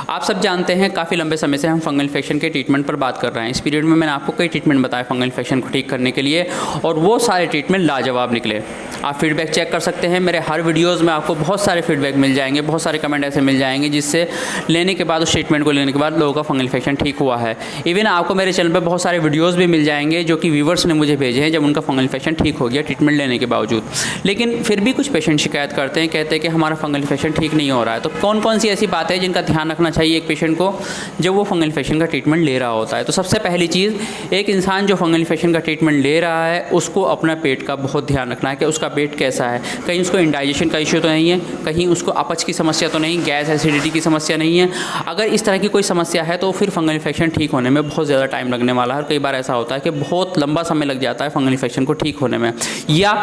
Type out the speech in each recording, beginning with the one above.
आप सब जानते हैं काफ़ी लंबे समय से हम फंगल इन्फेक्शन के ट्रीटमेंट पर बात कर रहे हैं। इस पीरियड में मैंने आपको कई ट्रीटमेंट बताए फंगल इन्फेक्शन को ठीक करने के लिए, और वो सारे ट्रीटमेंट लाजवाब निकले। आप फीडबैक चेक कर सकते हैं, मेरे हर वीडियोज़ में आपको बहुत सारे फीडबैक मिल जाएंगे, बहुत सारे कमेंट ऐसे मिल जाएंगे जिससे लेने के बाद, उस ट्रीटमेंट को लेने के बाद लोगों का फंगल इन्फेक्शन ठीक हुआ है। इवन आपको मेरे चैनल पर बहुत सारे वीडियोज़ भी मिल जाएंगे जो कि व्यूवर्स ने मुझे भेजे हैं, जब उनका फंगल इन्फेक्शन ठीक हो गया ट्रीटमेंट लेने के बावजूद। लेकिन फिर भी कुछ पेशेंट शिकायत करते हैं, कहते हैं कि हमारा फंगल इन्फेक्शन ठीक नहीं हो रहा है। तो कौन कौन सी ऐसी बातें हैं जिनका ध्यान रखना चाहिए एक पेशेंट को जब वो फंगल इन्फेक्शन का ट्रीटमेंट ले रहा होता है? तो सबसे पहली चीज़, एक इंसान जो फंगल इन्फेक्शन का ट्रीटमेंट ले रहा है उसको अपना पेट का बहुत ध्यान रखना है कि उसका पेट कैसा है। कहीं उसको इंडाइजेशन का इश्यू तो नहीं है, कहीं उसको अपच की समस्या तो नहीं, गैस एसिडिटी की समस्या नहीं है। अगर इस तरह की कोई समस्या है तो फिर फंगल इन्फेक्शन ठीक होने में बहुत ज़्यादा टाइम लगने वाला है। और कई बार ऐसा होता है कि बहुत लंबा समय लग जाता है फंगल इन्फेक्शन को ठीक होने में। या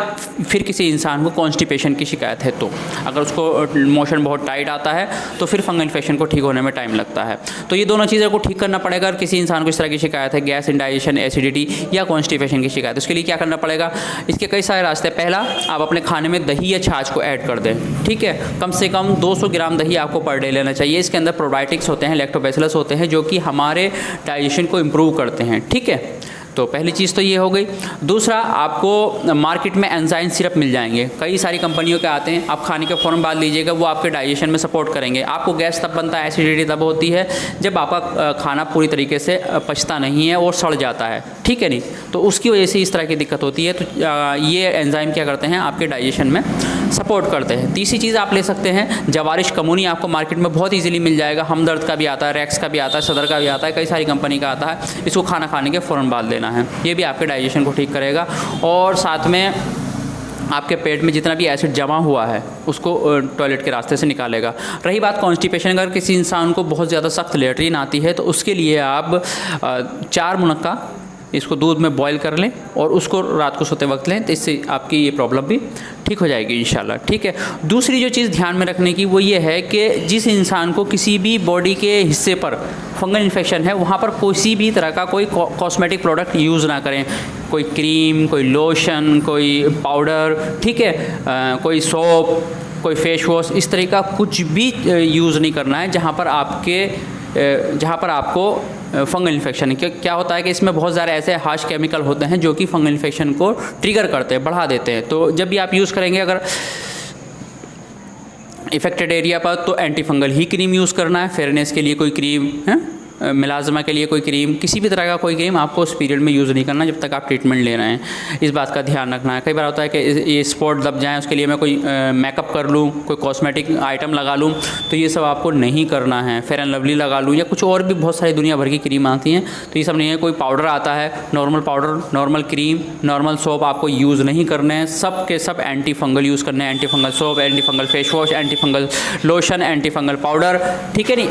फिर किसी इंसान को कॉन्स्टिपेशन की शिकायत है, तो अगर उसको मोशन बहुत टाइट आता है तो फिर फंगल इन्फेक्शन को ठीक होने में टाइम लगता है। तो ये दोनों चीज़ों को ठीक करना पड़ेगा। अगर किसी इंसान को इस तरह की शिकायत है, गैस, इंडाइजेशन, एसिडिटी या कॉन्स्टिपेशन की शिकायत, उसके लिए क्या करना पड़ेगा? इसके कई सारे रास्ते। पहला, आप अपने खाने में दही या छाछ को ऐड कर दें। ठीक है, कम से कम 200 ग्राम दही आपको पर डे लेना चाहिए। इसके अंदर प्रोबायोटिक्स होते हैं, लैक्टोबैसिलस होते हैं, जो कि हमारे डाइजेशन को इम्प्रूव करते हैं। ठीक है, तो पहली चीज़ तो ये हो गई। दूसरा, आपको मार्केट में एंजाइम सिरप मिल जाएंगे, कई सारी कंपनियों के आते हैं। आप खाने के फ़ौरन बाद लीजिएगा, वो आपके डाइजेशन में सपोर्ट करेंगे। आपको गैस तब बनता है, एसिडिटी तब होती है जब आपका खाना पूरी तरीके से पचता नहीं है और सड़ जाता है। ठीक है नहीं, तो उसकी वजह से इस तरह की दिक्कत होती है। तो ये एंजाइम क्या करते हैं, आपके डाइजेशन में सपोर्ट करते हैं। तीसरी चीज़ आप ले सकते हैं जवारिश कमूनी, आपको मार्केट में बहुत ईजिली मिल जाएगा। हमदर्द का भी आता है, रैक्स का भी आता है, सदर का भी आता है, कई सारी कंपनी का आता है। इसको खाना खाने के फ़ौरन बाद लेना है, ये भी आपके डाइजेशन को ठीक करेगा। और साथ में आपके पेट में जितना भी एसिड जमा हुआ है उसको टॉयलेट के रास्ते से निकालेगा। रही बात कॉन्स्टिपेशन, अगर किसी इंसान को बहुत ज़्यादा सख्त लेटरिन आती है तो उसके लिए आप 4 मुनक्का इसको दूध में बॉईल कर लें और उसको रात को सोते वक्त लें, तो इससे आपकी ये प्रॉब्लम भी ठीक हो जाएगी इंशाल्लाह। ठीक है, दूसरी जो चीज़ ध्यान में रखने की वो ये है कि जिस इंसान को किसी भी बॉडी के हिस्से पर फंगल इन्फेक्शन है वहाँ पर किसी भी तरह का कोई कॉस्मेटिक प्रोडक्ट यूज़ ना करें। कोई क्रीम, कोई लोशन, कोई पाउडर, ठीक है, कोई सोप, कोई फेस वॉश, इस तरह का कुछ भी यूज़ नहीं करना है जहाँ पर आपको फंगल इन्फेक्शन है। क्या होता है कि इसमें बहुत सारे ऐसे हार्श केमिकल होते हैं जो कि फंगल इन्फेक्शन को ट्रिगर करते हैं, बढ़ा देते हैं। तो जब भी आप यूज़ करेंगे अगर इफेक्टेड एरिया पर, तो एंटी फंगल ही क्रीम यूज़ करना है। फेयरनेस के लिए कोई क्रीम है, मिलाजमा के लिए कोई क्रीम, किसी भी तरह का कोई क्रीम आपको उस पीरियड में यूज़ नहीं करना जब तक आप ट्रीटमेंट ले रहे हैं। इस बात का ध्यान रखना है। कई बार होता है कि ये स्पॉट दब जाएँ, उसके लिए मैं कोई मेकअप कर लूँ, कोई कॉस्मेटिक आइटम लगा लूँ, तो ये सब आपको नहीं करना है। फेयर एंड लवली लगा लूँ या कुछ और भी बहुत सारी दुनिया भर की क्रीम आती हैं, तो ये सब नहीं है। कोई पाउडर आता है, normal powder, normal cream, normal soap आपको यूज़ नहीं करने हैं। सब के सब एंटी फंगल यूज़ करने हैं। Anti fungal soap, anti fungal face wash, anti fungal lotion, anti fungal powder, ठीक है नहीं,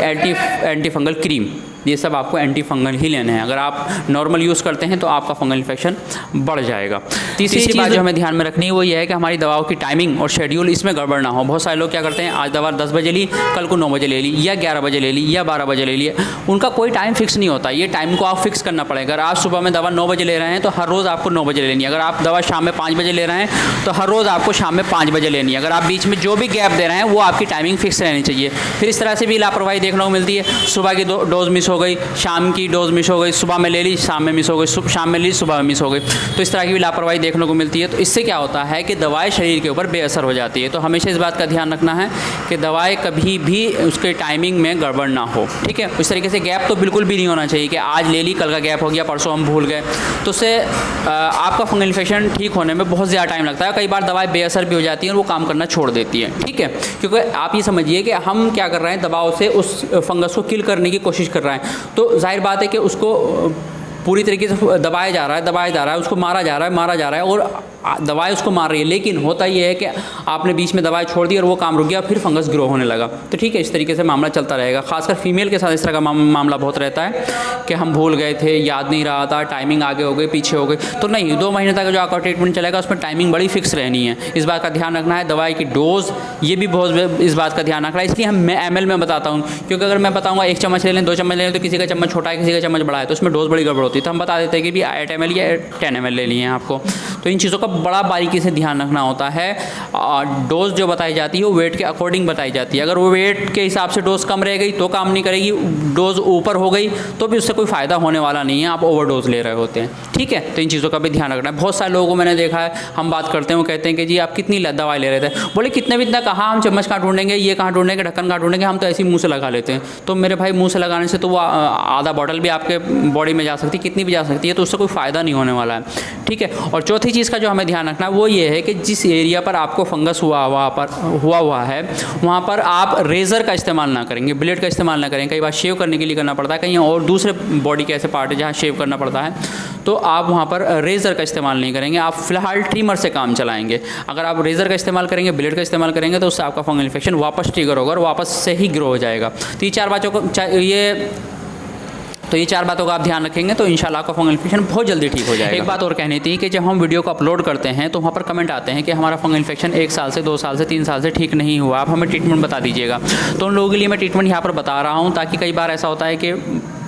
एंटी फंगल क्रीम, ये सब आपको एंटी फंगल ही लेने हैं। अगर आप नॉर्मल यूज़ करते हैं तो आपका फंगल इन्फेक्शन बढ़ जाएगा। तीसरी बात जो हमें ध्यान में रखनी है वो ये है कि हमारी दवाओं की टाइमिंग और शेड्यूल इसमें गड़बड़ ना हो। बहुत सारे लोग क्या करते हैं, आज दवा 10 बजे ली, कल को 9 बजे ले ली, या 11 बजे ले ली, या 12 बजे ले ली। उनका कोई टाइम फिक्स नहीं होता, ये टाइम को आप फिक्स करना पड़ेगा। अगर आप सुबह में दवा 9 बजे ले रहे हैं तो हर रोज़ आपको 9 बजे लेनी है। अगर आप दवा शाम में 5 बजे ले रहे हैं तो हर रोज़ आपको शाम में 5 बजे लेनी है। अगर आप बीच में जो भी गैप दे रहे हैं वो आपकी टाइमिंग फिक्स रहनी चाहिए। फिर इस तरह से भी लापरवाही देखने को मिलती है, सुबह की डोज मिस हो गई, शाम की डोज मिस हो गई, सुबह में ले ली, शाम में मिस हो गई, शाम में ली, सुबह में मिस हो गई। तो इस तरह की भी लापरवाही देखने को मिलती है। तो इससे क्या होता है कि दवाएं शरीर के ऊपर बेअसर हो जाती है। तो हमेशा इस बात का ध्यान रखना है कि दवाएं कभी भी उसके टाइमिंग में गड़बड़ ना हो। ठीक है, इस तरीके से गैप तो बिल्कुल भी नहीं होना चाहिए कि आज ले ली, कल का गैप हो गया, परसों हम भूल गए, तो उससे आपका फंगल इन्फेक्शन ठीक होने में बहुत ज़्यादा टाइम लगता है। कई बार दवाएं बेअसर भी हो जाती हैं और वो काम करना छोड़ देती हैं। ठीक है, क्योंकि आप ये समझिए कि हम क्या कर रहे हैं, दवाओं से उस फंगस को किल करने की कोशिश कर रहे हैं। तो जाहिर बात है कि उसको पूरी तरीके से दबाया जा रहा है, उसको मारा जा रहा है और दवाई उसको मार रही है। लेकिन होता ये है कि आपने बीच में दवाई छोड़ दी और वो काम रुक गया, फिर फंगस ग्रो होने लगा। तो ठीक है, इस तरीके से मामला चलता रहेगा। खासकर फीमेल के साथ इस तरह का मामला बहुत रहता है कि हम भूल गए थे, याद नहीं रहा था, टाइमिंग आगे हो गई, पीछे हो गई। तो नहीं, 2 महीने तक जो आपका ट्रीटमेंट चलेगा उसमें टाइमिंग बड़ी फिक्स रहनी है। इस बात का ध्यान रखना है। दवाई की डोज, ये भी बहुत इस बात का ध्यान रखना है। इसलिए मैं ml में बताता हूँ, क्योंकि अगर मैं बताऊँगा 1 चम्मच ले लें, 2 चम्मच ले लें, तो किसी का चम्मच छोटा है, किसी का चम्मच बड़ा है, तो उसमें डोज बड़ी गड़बड़ होती है। तो हम बता देते हैं कि भी 8 ml या 10 ml ले लिए हैं आपको। तो इन चीज़ों का बड़ा बारीकी से ध्यान रखना होता है। डोज जो बताई जाती है वो वेट के अकॉर्डिंग बताई जाती है। अगर वो वेट के हिसाब से डोज कम रह गई तो काम नहीं करेगी, डोज ऊपर हो गई तो भी उससे कोई फ़ायदा होने वाला नहीं है, आप ओवरडोज ले रहे होते हैं। ठीक है, तो इन चीज़ों का भी ध्यान रखना है। बहुत सारे लोगों को मैंने देखा है, हम बात करते हैं वो कहते हैं कि जी आप कितनी दवाई ले रहे थे, बोले कितने भी इतना कहाँ, हम चम्मच कहाँ ढूंढेंगे, ये कहाँ ढूंढेंगे, ढक्कन कहाँ ढूंढेंगे, हम तो ऐसे ही मुँह से लगा लेते हैं। तो मेरे भाई मुँह से लगाने से तो वो आधा बॉटल भी आपके बॉडी में जा सकती है, कितनी भी जा सकती है, तो उससे कोई फ़ायदा नहीं होने वाला है। ठीक है, और चौथी चीज़ का जो हमें ध्यान रखना है वो ये है कि जिस एरिया पर आपको फंगस हुआ हुआ है वहाँ पर आप रेज़र का इस्तेमाल ना करेंगे, ब्लेड का इस्तेमाल ना करें। कई बार शेव करने के लिए करना पड़ता है, कहीं और दूसरे बॉडी के ऐसे पार्ट है जहाँ शेव करना पड़ता है, तो आप वहाँ पर रेज़र का इस्तेमाल नहीं करेंगे, आप फिलहाल ट्रिमर से काम चलाएंगे। अगर आप रेज़र का इस्तेमाल करेंगे, ब्लेड का इस्तेमाल करेंगे तो उससे आपका फंगल इन्फेक्शन वापस ट्रिगर होगा और वापस से ही ग्रो हो जाएगा। तो ये चार बातों का आप ध्यान रखेंगे तो इंशाल्लाह आपका फंगल इन्फेक्शन बहुत जल्दी ठीक हो जाएगा। एक बात और कहनी थी कि जब हम वीडियो को अपलोड करते हैं तो वहाँ पर कमेंट आते हैं कि हमारा फंगल इन्फेक्शन 1 साल से 2 साल से 3 साल से ठीक नहीं हुआ, आप हमें ट्रीटमेंट बता दीजिएगा। तो उन लोगों के लिए मैं ट्रीटमेंट यहाँ पर बता रहा हूँ, ताकि कई बार ऐसा होता है कि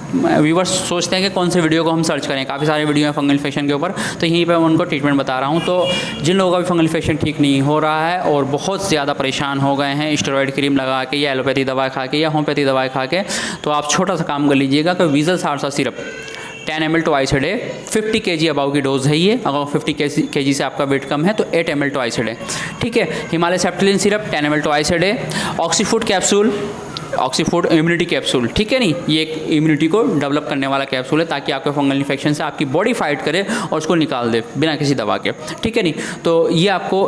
व्यूवर्स सोचते हैं कि कौन से वीडियो को हम सर्च करें, काफ़ी सारे वीडियो हैं फंगल इन्फेक्शन के ऊपर, तो यहीं पर मैं उनको ट्रीटमेंट बता रहा हूं। तो जिन लोगों का भी फंगल इन्फेक्शन ठीक नहीं हो रहा है और बहुत ज़्यादा परेशान हो गए हैं स्टेरॉइड क्रीम लगा के या एलोपैथी दवाई खा के या होम्योपैथी दवाई खा के, तो आप छोटा सा काम कर लीजिएगा कि वीज़ल सारसा syrup 10 ml twice a day, 50 kg above की डोज है ये। अगर 50 kg से आपका वेट कम है तो 8 ml ट्वाइस ए डे। ठीक है, Himalaya Septilin syrup 10 ml twice a day, Oxyfood capsule, Oxyfood immunity capsule, ठीक है नहीं, ये एक इम्यूनिटी को डेवलप करने वाला कैप्सूल है, ताकि आपके फंगल इन्फेक्शन से आपकी बॉडी फाइट करे और उसको निकाल दे बिना किसी दवा के। ठीक है नहीं, तो ये आपको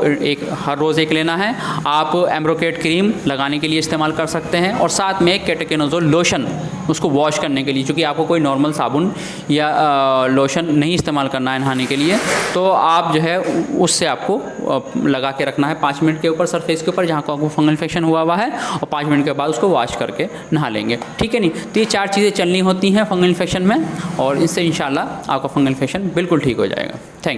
हर रोज़ एक लेना है। आप एम्ब्रोकेट क्रीम लगाने के लिए इस्तेमाल कर सकते हैं और साथ में केटोकेनोजोल लोशन उसको वॉश करने के लिए, क्योंकि आपको कोई नॉर्मल साबुन या लोशन नहीं इस्तेमाल करना है नहाने के लिए, तो आप जो है उससे आपको लगा के रखना है 5 मिनट के ऊपर सरफेस के ऊपर जहाँ को आपको फंगल इन्फेक्शन हुआ है, और 5 मिनट के बाद उसको वॉश करके नहा लेंगे। ठीक है नहीं, तो ये 4 चीज़ें चलनी होती हैं फंगल इन्फेक्शन में, और इससे इंशाल्लाह आपका फंगल इन्फेक्शन बिल्कुल ठीक हो जाएगा। Thank you.